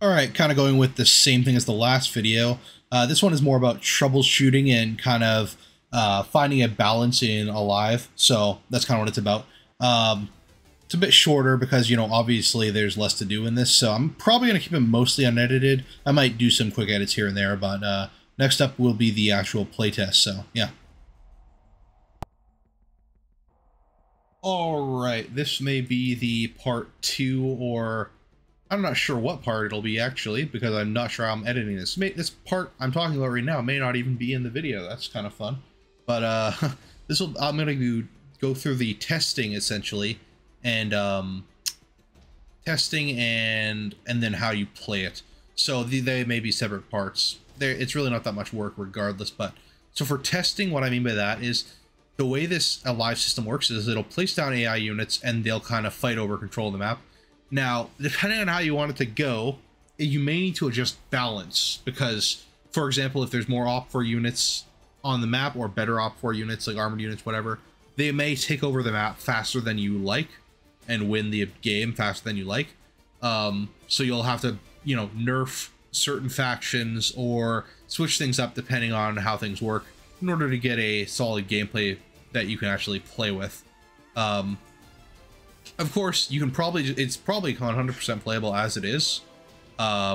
Alright, kind of going with the same thing as the last video. This one is more about troubleshooting and kind of finding a balance in ALiVE, so that's kind of what it's about. It's a bit shorter because, you know, obviously there's less to do in this, so I'm probably going to keep it mostly unedited. I might do some quick edits here and there, but next up will be the actual playtest, so yeah. Alright, this may be the part 2, or I'm not sure what part it'll be actually, because I'm not sure how I'm editing this. This part I'm talking about right now may not even be in the video. That's kind of fun. But I'm gonna go through the testing essentially, and testing and then how you play it. So they may be separate parts. It's really not that much work regardless. But so for testing, what I mean by that is the way this ALiVE system works is it'll place down AI units and they'll kind of fight over control of the map. Now, depending on how you want it to go, you may need to adjust balance because, for example, if there's more op4 units on the map or better op4 units, like armored units, whatever, they may take over the map faster than you like and win the game faster than you like. So you'll have to, you know, nerf certain factions or switch things up depending on how things work in order to get a solid gameplay that you can actually play with. Of course, you can it's probably 100% playable as it is,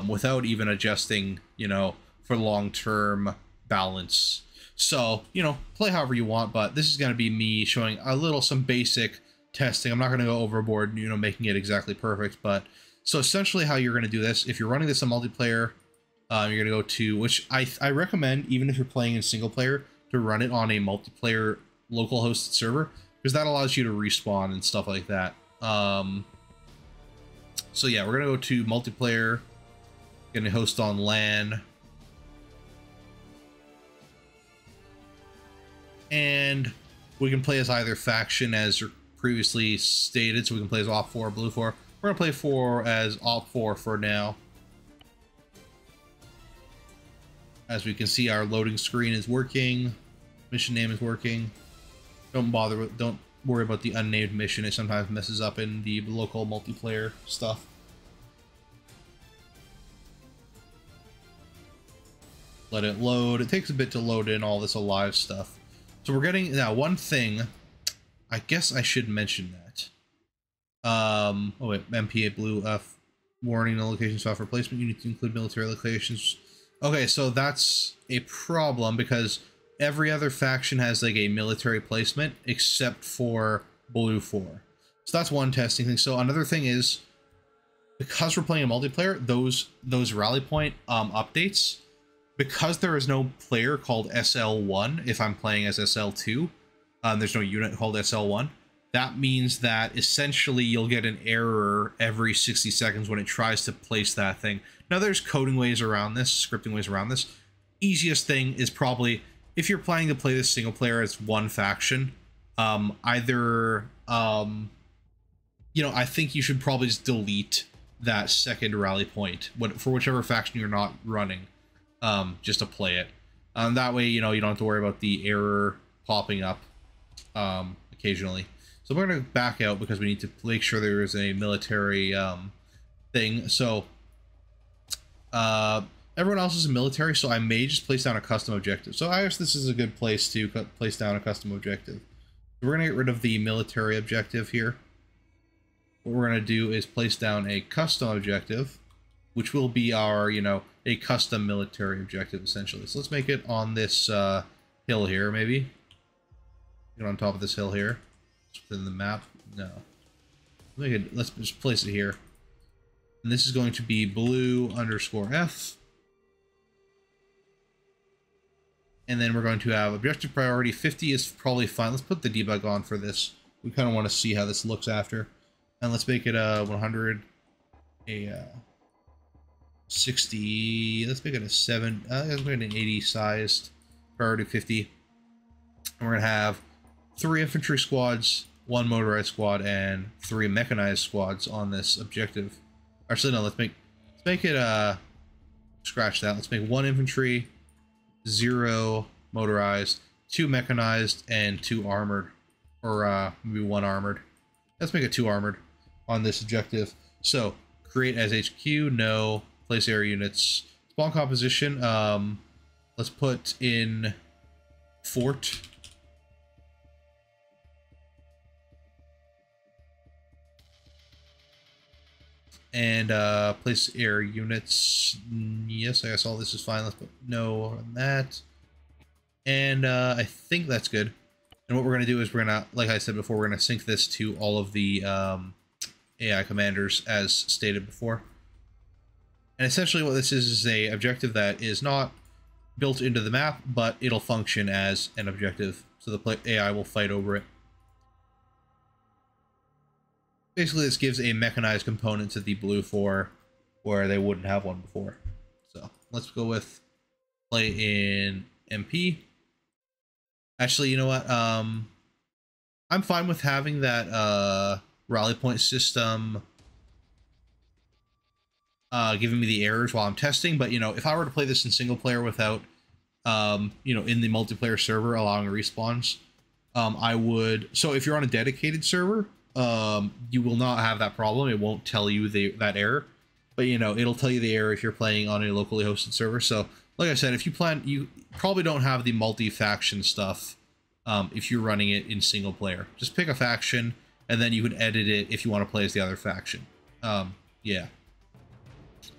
without even adjusting, you know, for long-term balance. So, you know, play however you want, but this is going to be me showing some basic testing. I'm not going to go overboard, you know, making it exactly perfect, but so essentially how you're going to do this, if you're running this in multiplayer, you're going to go to, which I recommend, even if you're playing in single player, to run it on a multiplayer local hosted server, because that allows you to respawn and stuff like that. So yeah, we're gonna go to multiplayer, gonna host on LAN, and we can play as either faction as previously stated, so we can play as op4 or blue 4. We're gonna play as op4 for now. As we can see, our loading screen is working, mission name is working. Don't worry about the unnamed mission. It sometimes messes up in the local multiplayer stuff. Let it load. It takes a bit to load in all this ALiVE stuff. So we're getting now one thing. I guess I should mention that. Oh wait, MPA blue F warning: no location software placement. You need to include military locations. Okay, so that's a problem because every other faction has like a military placement except for blue 4. So that's one testing thing. So another thing is, because we're playing a multiplayer, those rally point updates, because there is no player called SL1 if I'm playing as SL2, there's no unit called SL1. That means that essentially you'll get an error every 60 seconds when it tries to place that thing. Now there's coding ways around this, scripting ways around this. Easiest thing is probably, if you're planning to play this single player as one faction, you know, I think you should probably just delete that second rally point for whichever faction you're not running, just to play it. That way, you know, you don't have to worry about the error popping up occasionally. So we're going to back out because we need to make sure there is a military thing. So everyone else is a military, so I may just place down a custom objective. So I guess this is a good place to place down a custom objective. So we're going to get rid of the military objective here. What we're going to do is place down a custom objective, which will be our, you know, a custom military objective, essentially. So let's make it on this hill here, maybe. Get on top of this hill here. It's within the map. No. Let's just place it here. And this is going to be blue_F. And then we're going to have objective priority 50 is probably fine. Let's put the debug on for this. We kind of want to see how this looks after. And let's make it a 100, a 60. Let's make it a 7. Let's make it an 80 sized priority 50. And we're gonna have 3 infantry squads, 1 motorized squad, and 3 mechanized squads on this objective. Actually, no. Let's make it scratch that. Let's make 1 infantry, 0 motorized, 2 mechanized, and 2 armored, or maybe 1 armored. Let's make it 2 armored on this objective. So create as HQ, no, place air units. Spawn composition, let's put in fort. And place air units. Yes, I guess all this is fine. Let's put no on that. And I think that's good. And what we're going to do is we're going to, like I said before, we're going to sync this to all of the AI commanders as stated before. And essentially what this is a objective that is not built into the map, but it'll function as an objective. So the AI will fight over it. Basically, this gives a mechanized component to the Blue 4 where they wouldn't have one before. So let's go with play in MP. Actually, you know what? I'm fine with having that rally point system giving me the errors while I'm testing. But, you know, if I were to play this in single player without, you know, in the multiplayer server allowing respawns, I would. So if you're on a dedicated server, you will not have that problem. It won't tell you that error, but you know, it'll tell you the error if you're playing on a locally hosted server. So like I said, if you plan, you probably don't have the multi-faction stuff if you're running it in single player. Just pick a faction and then you can edit it if you want to play as the other faction. Yeah.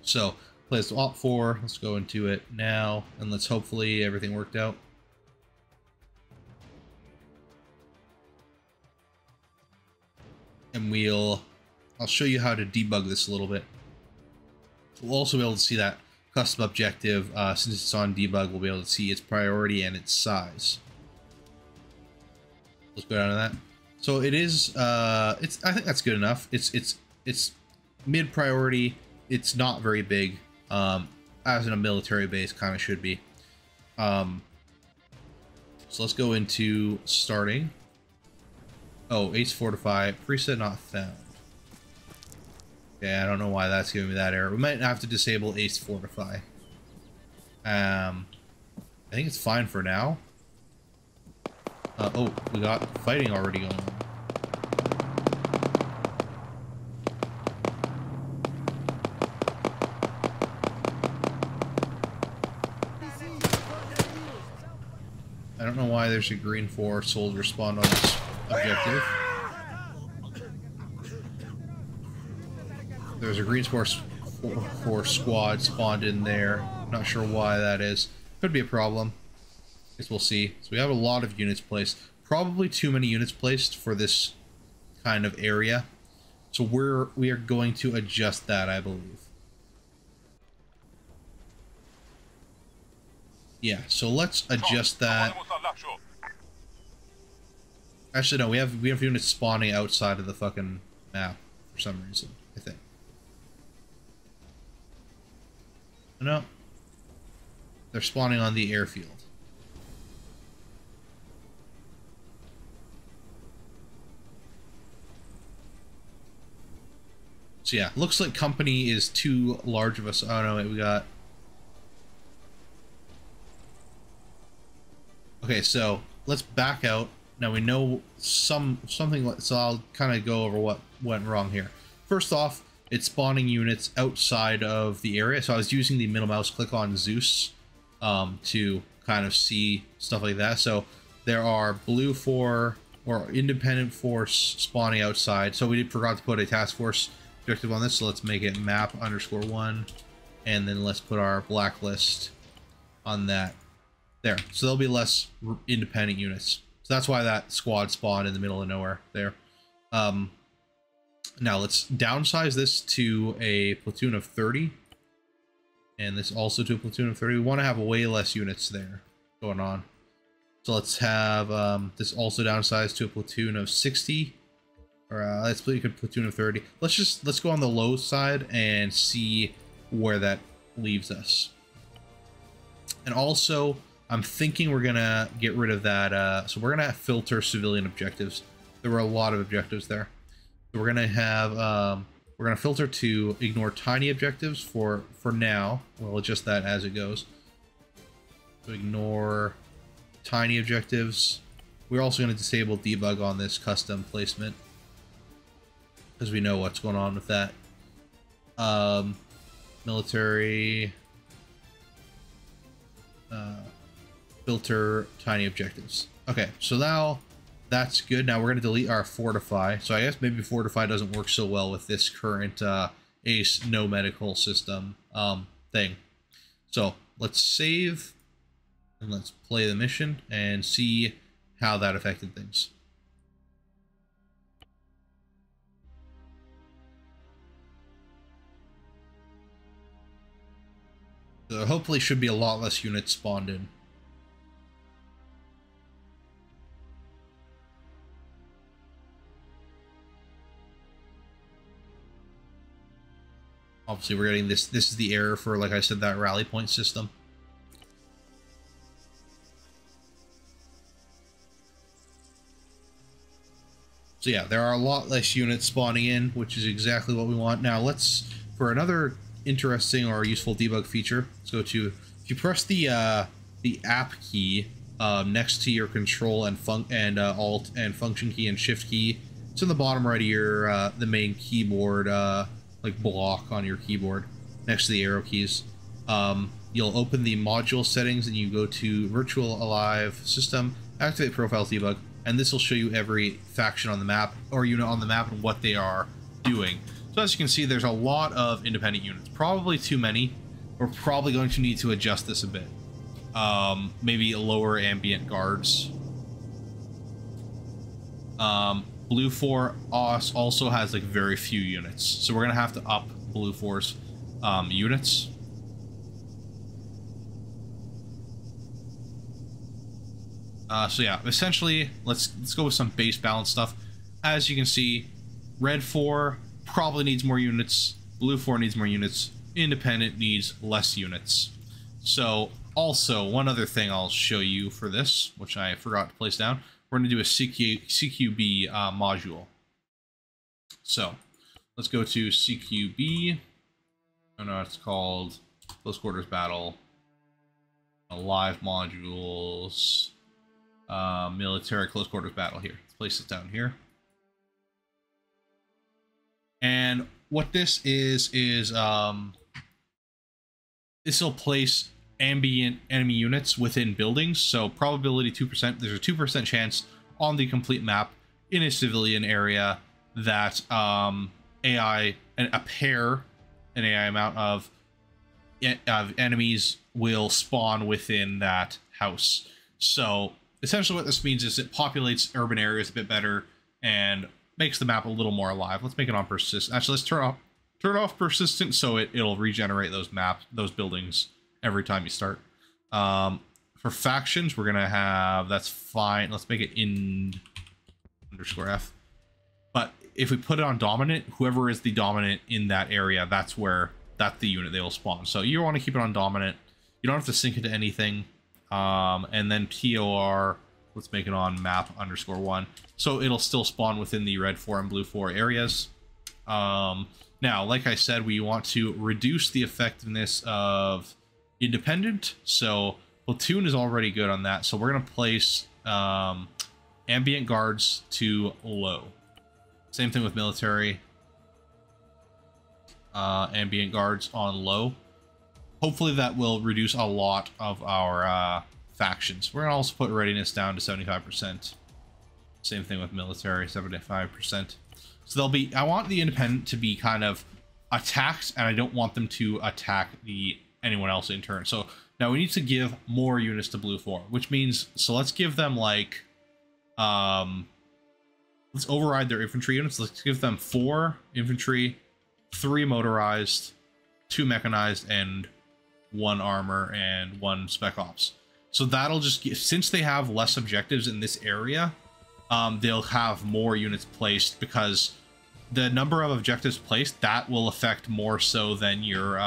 So play as Op 4. Let's go into it now and let's hopefully everything worked out. And I'll show you how to debug this a little bit. We'll also be able to see that custom objective. Since it's on debug, we'll be able to see its priority and its size. Let's go down to that. So it is, I think that's good enough. It's mid priority. It's not very big, as in a military base kind of should be. So let's go into starting. Oh, Ace Fortify, preset not found. Okay, I don't know why that's giving me that error. We might have to disable Ace Fortify. I think it's fine for now. Oh, we got fighting already going on. I don't know why there's a green 4 soldier spawned on this objective. There's a green 4 squad spawned in there. Not sure why that is. Could be a problem. Guess we'll see. So we have a lot of units placed. Probably too many units placed for this kind of area. So we are going to adjust that, I believe. Yeah, so let's adjust that. Actually, no, we have units spawning outside of the fucking map for some reason, I think. No. They're spawning on the airfield. So yeah, looks like company is too large of us. Oh no, wait, we got... Okay, so let's back out. Now we know something, so I'll kind of go over what went wrong here. First off, it's spawning units outside of the area. So I was using the middle mouse click on Zeus to kind of see stuff like that. So there are blue 4 or independent force spawning outside. So we forgot to put a task force objective on this. So let's make it map_1, and then let's put our blacklist on that. There. So there'll be less independent units. So that's why that squad spawned in the middle of nowhere there. Now let's downsize this to a platoon of 30. And this also to a platoon of 30. We want to have way less units there going on. So let's have this also downsized to a platoon of 60. Or let's play a platoon of 30. Let's go on the low side and see where that leaves us. And also, I'm thinking we're gonna get rid of that. So we're gonna filter civilian objectives. There were a lot of objectives there. So we're gonna have we're gonna filter to ignore tiny objectives for now. We'll adjust that as it goes. So ignore tiny objectives. We're also gonna disable debug on this custom placement because we know what's going on with that. military, filter tiny objectives. Okay, so now that's good. Now we're going to delete our fortify. So I guess maybe fortify doesn't work so well with this current ACE no medical system thing. So let's save and let's play the mission and see how that affected things. So hopefully should be a lot less units spawned in. Obviously we're getting this is the error for, like I said, that rally point system. So yeah, there are a lot less units spawning in, which is exactly what we want. Now let's, for another interesting or useful debug feature, let's go to, if you press the app key next to your control and alt and function key and shift key, it's in the bottom right of your the main keyboard like block on your keyboard next to the arrow keys. You'll open the module settings and you go to virtual ALiVE system, activate profiles debug, and this will show you every faction on the map or unit on the map and what they are doing. So as you can see, there's a lot of independent units, probably too many. We're probably going to need to adjust this a bit. Maybe lower ambient guards. Blue 4 also has like very few units, so we're gonna have to up Blue 4's units. So yeah, essentially, let's go with some base balance stuff. As you can see, Red 4 probably needs more units, Blue 4 needs more units, Independent needs less units. So also, one other thing I'll show you for this, which I forgot to place down, we're going to do a CQB module. So let's go to CQB. I don't know what it's called. Close quarters battle. ALiVE modules. Military close quarters battle here. Let's place it down here. And what this is this will place ambient enemy units within buildings. So probability 2%. There's a 2% chance on the complete map in a civilian area that an AI amount of enemies will spawn within that house. So essentially what this means is it populates urban areas a bit better and makes the map a little more alive. Let's make it on persistent. Actually, let's turn off persistent so it'll regenerate those buildings every time you start. For factions, we're gonna have, that's fine. Let's make it in _F. But if we put it on dominant, whoever is the dominant in that area, that's the unit they will spawn. So you want to keep it on dominant. You don't have to sync it to anything. And then POR, let's make it on map _1. So it'll still spawn within the red 4 and blue 4 areas. Now, like I said, we want to reduce the effectiveness of independent. So platoon is already good on that. So we're going to place ambient guards to low. Same thing with military. Ambient guards on low. Hopefully that will reduce a lot of our factions. We're going to also put readiness down to 75%. Same thing with military, 75%. So they'll be, I want the independent to be kind of attacked, and I don't want them to attack anyone else in turn. So now we need to give more units to blue 4, which means, so let's give them like, let's override their infantry units. Let's give them 4 infantry, 3 motorized, 2 mechanized, and 1 armor and 1 spec ops. So that'll just get, since they have less objectives in this area, they'll have more units placed, because the number of objectives placed, that will affect more so than your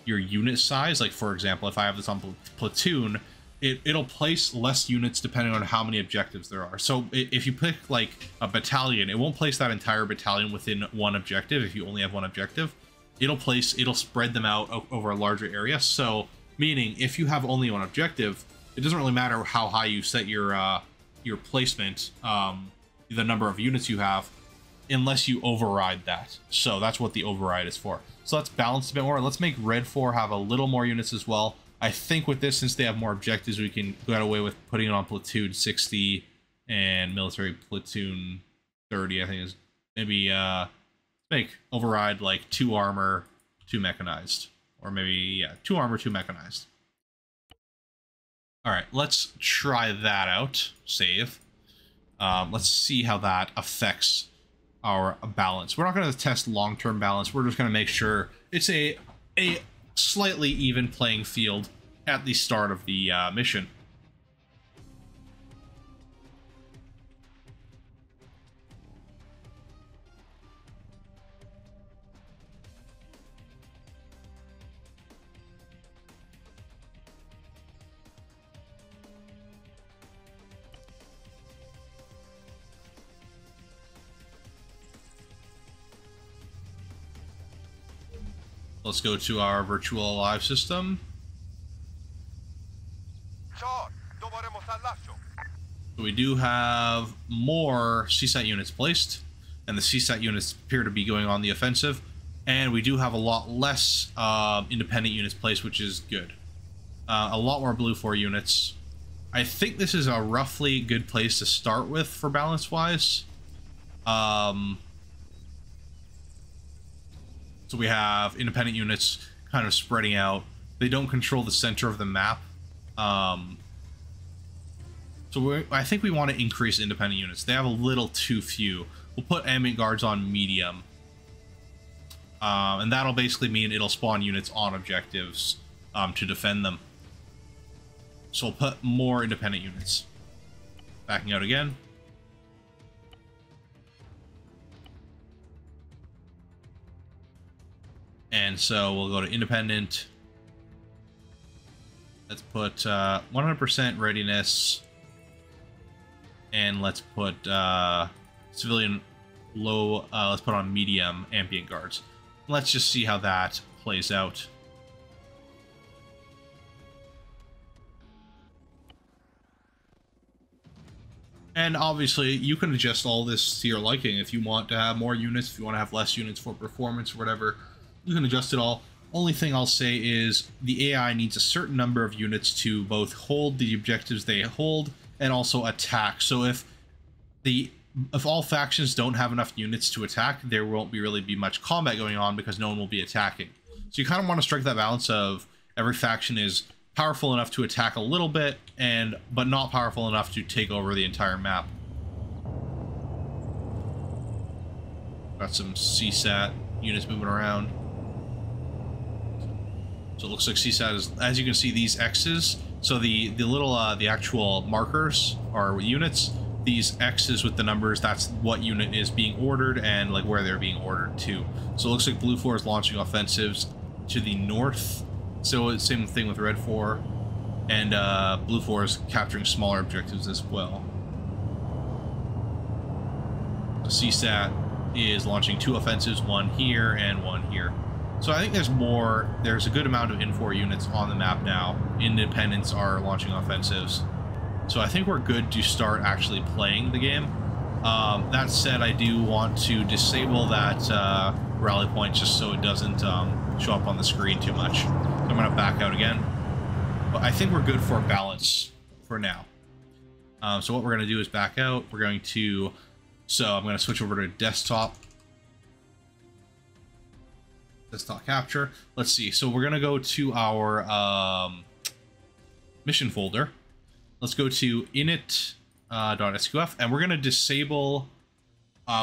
unit size. Like, for example, if I have this on platoon, it'll place less units depending on how many objectives there are. So if you pick like a battalion, it won't place that entire battalion within one objective. If you only have one objective, it'll spread them out over a larger area. So meaning if you have only one objective, it doesn't really matter how high you set your placement, the number of units you have, unless you override that. So that's what the override is for. So let's balance a bit more. Let's make Red 4 have a little more units as well. I think with this, since they have more objectives, we can get away with putting it on Platoon 60 and Military Platoon 30, I think is maybe, make Override like 2 armor, 2 mechanized. Or maybe, yeah, 2 armor, 2 mechanized. Alright, let's try that out. Save. Let's see how that affects our balance. We're not going to test long-term balance. We're just going to make sure it's a slightly even playing field at the start of the mission. Let's go to our virtual ALiVE system. So we do have more CSAT units placed, and the CSAT units appear to be going on the offensive, and we do have a lot less independent units placed, which is good. A lot more Blue 4 units. I think this is a roughly good place to start with for balance-wise. So we have independent units kind of spreading out. They don't control the center of the map. I think we want to increase independent units. They have a little too few. We'll put ambient guards on medium. And that'll basically mean it'll spawn units on objectives to defend them. So we'll put more independent units. Backing out again. And so we'll go to independent. Let's put 100% readiness. And let's put civilian low, let's put on medium ambient guards. Let's just see how that plays out. And obviously, you can adjust all this to your liking. If you want to have more units, if you want to have less units for performance or whatever, you can adjust it all. Only thing I'll say is the AI needs a certain number of units to both hold the objectives they hold and also attack. So if all factions don't have enough units to attack, there won't really be much combat going on because no one will be attacking. So you kind of want to strike that balance of every faction is powerful enough to attack a little bit, but not powerful enough to take over the entire map. Got some CSAT units moving around. So it looks like CSAT is, as you can see, these X's. So the little the actual markers are units. These X's with the numbers, that's what unit is being ordered and like where they're being ordered to. So it looks like Blue 4 is launching offensives to the north. So it's same thing with Red 4, and Blue 4 is capturing smaller objectives as well. The CSAT is launching 2 offensives, one here and one here. So I think there's a good amount of N4 units on the map now. Independents are launching offensives. So I think we're good to start actually playing the game. That said, I do want to disable that rally point just so it doesn't show up on the screen too much. So I'm going to back out again. But I think we're good for balance for now. So what we're going to do is back out. We're going to... So I'm going to switch over to desktop. Desktop capture. Let's see. So we're going to go to our mission folder. Let's go to init.sqf, and we're going to disable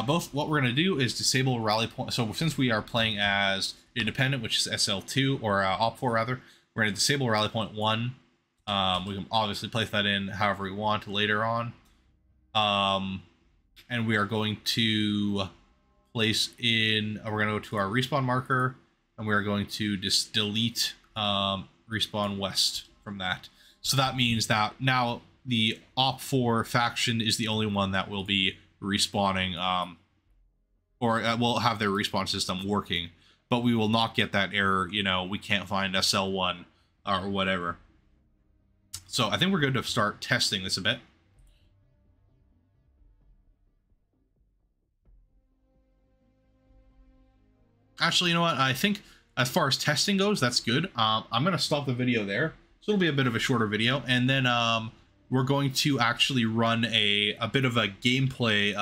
both. What we're going to do is disable rally point. So since we are playing as independent, which is SL2, or OP4 rather, we're going to disable rally point 1. We can obviously place that in however we want later on. And we are going to place in, we're going to go to our respawn marker, and we are going to just delete respawn west from that. So that means that now the OP4 faction is the only one that will be respawning, or will have their respawn system working, but we will not get that error, you know, we can't find SL1 or whatever. So I think we're good to start testing this a bit. actually, you know what? I think as far as testing goes, that's good. I'm going to stop the video there. So it'll be a bit of a shorter video. And then we're going to actually run a bit of a gameplay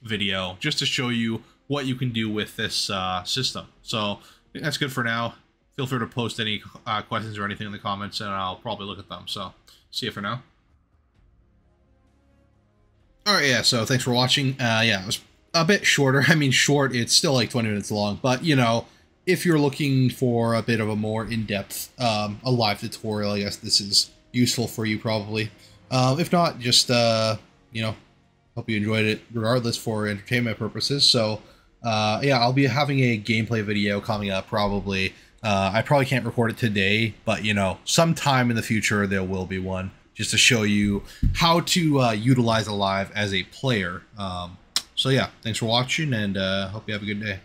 video just to show you what you can do with this system. So I think that's good for now. Feel free to post any questions or anything in the comments, and I'll probably look at them. So see you for now. All right, yeah, so thanks for watching. Yeah, it was a bit shorter. I mean, short, it's still like 20 minutes long, but, you know, if you're looking for a bit of a more in-depth, a live tutorial, I guess this is useful for you probably. If not, just, you know, hope you enjoyed it regardless for entertainment purposes. So, yeah, I'll be having a gameplay video coming up probably. I probably can't record it today, but, you know, sometime in the future there will be one just to show you how to utilize ALiVE as a player. So, yeah, thanks for watching, and hope you have a good day.